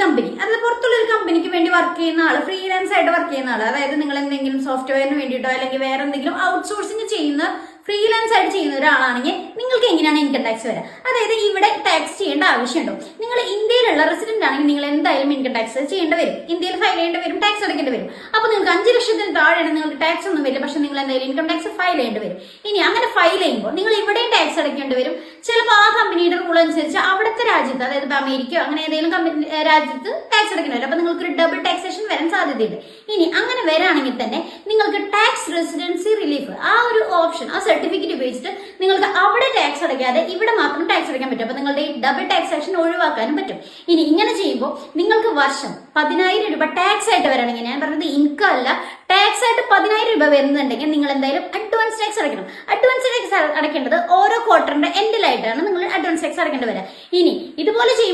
Company, അതായത് പുറത്തുള്ള ഒരു കമ്പനിക്ക് വേണ്ടി വർക്ക് ചെയ്യുന്ന ആള്, ഫ്രീലാൻസ് ആയിട്ട് വർക്ക് ചെയ്യുന്ന ആള്, അതായത് നിങ്ങൾ എന്തെങ്കിലും സോഫ്റ്റ്വെയറിന് വേണ്ടിയിട്ടോ അല്ലെങ്കിൽ വേറെ എന്തെങ്കിലും ഔട്ട്സോഴ്സിങ് ചെയ്യുന്ന ഫ്രീലാൻസ് ആയിട്ട് ചെയ്യുന്ന ഒരാളാണെങ്കിൽ നിങ്ങൾക്ക് എങ്ങനെയാണ് ഇൻകം ടാക്സ് വരിക? അതായത് ഇവിടെ ടാക്സ് ചെയ്യേണ്ട ആവശ്യമുണ്ടോ? നിങ്ങൾ ഇന്ത്യയിലുള്ള റെസിഡന്റ് ആണെങ്കിൽ നിങ്ങൾ എന്തായാലും ഇൻകം ടാക്സ് ചെയ്യേണ്ടി വരും, ഇന്ത്യയിൽ ഫയൽ ചെയ്യേണ്ടി വരും, ടാക്സ് അടയ്ക്കേണ്ടി വരും. അപ്പൊ നിങ്ങൾക്ക് 5 ലക്ഷത്തിന് താഴെയാണ് നിങ്ങൾക്ക് ടാക്സ് ഒന്നും വരില്ല, പക്ഷെ നിങ്ങൾ എന്തായാലും ഇൻകം ടാക്സ് ഫയൽ ചെയ്യേണ്ടി വരും. ഇനി അങ്ങനെ ഫയൽ ചെയ്യുമ്പോൾ നിങ്ങൾ ഇവിടെയും ടാക്സ് അടയ്ക്കേണ്ടി വരും. ചിലപ്പോൾ ആ കമ്പനിയുടെ റൂൾ അനുസരിച്ച് അവിടുത്തെ രാജ്യത്ത്, അതായത് ഇപ്പൊ അമേരിക്കയോ അങ്ങനെ ഏതെങ്കിലും കമ്പനി രാജ്യത്ത് ടാക്സ് അടയ്ക്കേണ്ടി വരും. അപ്പൊ നിങ്ങൾക്ക് ഒരു ഡബിൾ ടാക്സേഷൻ വരാൻ സാധ്യതയുണ്ട്. ഇനി അങ്ങനെ വരാണെങ്കിൽ തന്നെ നിങ്ങൾക്ക് ടാക്സ് റെസിഡൻസി റിലീഫ്, ആ ഒരു ഓപ്ഷൻ, ആ സർട്ടിഫിക്കറ്റ് ഉപയോഗിച്ചിട്ട് നിങ്ങൾക്ക് അവിടെ ടാക്സ് അടയ്ക്കാതെ ഇവിടെ മാത്രം ടാക്സ് അടയ്ക്കാൻ പറ്റും. അപ്പൊ നിങ്ങളുടെ ഈ ഡബിൾ ടാക്സേഷൻ ഒഴിവാക്കാനും പറ്റും. ഇനി ഇങ്ങനെ ചെയ്യുമ്പോൾ നിങ്ങൾക്ക് വർഷം 10,000 രൂപ ടാക്സ് ആയിട്ട് വരണമെങ്കിൽ, ഞാൻ പറഞ്ഞത് ഇൻകം അല്ല, ടാക്സ് ആയിട്ട് 10,000 രൂപ വരുന്നുണ്ടെങ്കിൽ നിങ്ങൾ എന്തായാലും അഡ്വാൻസ് ടാക്സ് അടയ്ക്കണം. അഡ്വാൻസ് ടാക്സ് അടയ്ക്കേണ്ടത് ഓരോ ക്വാർട്ടറിന്റെ എൻഡിലായിട്ടാണ് നിങ്ങൾ അഡ്വാൻസ് ടാക്സ് അടയ്ക്കേണ്ടി വരിക. ഇനി ഇതുപോലെ ചെയ്യുമ്പോൾ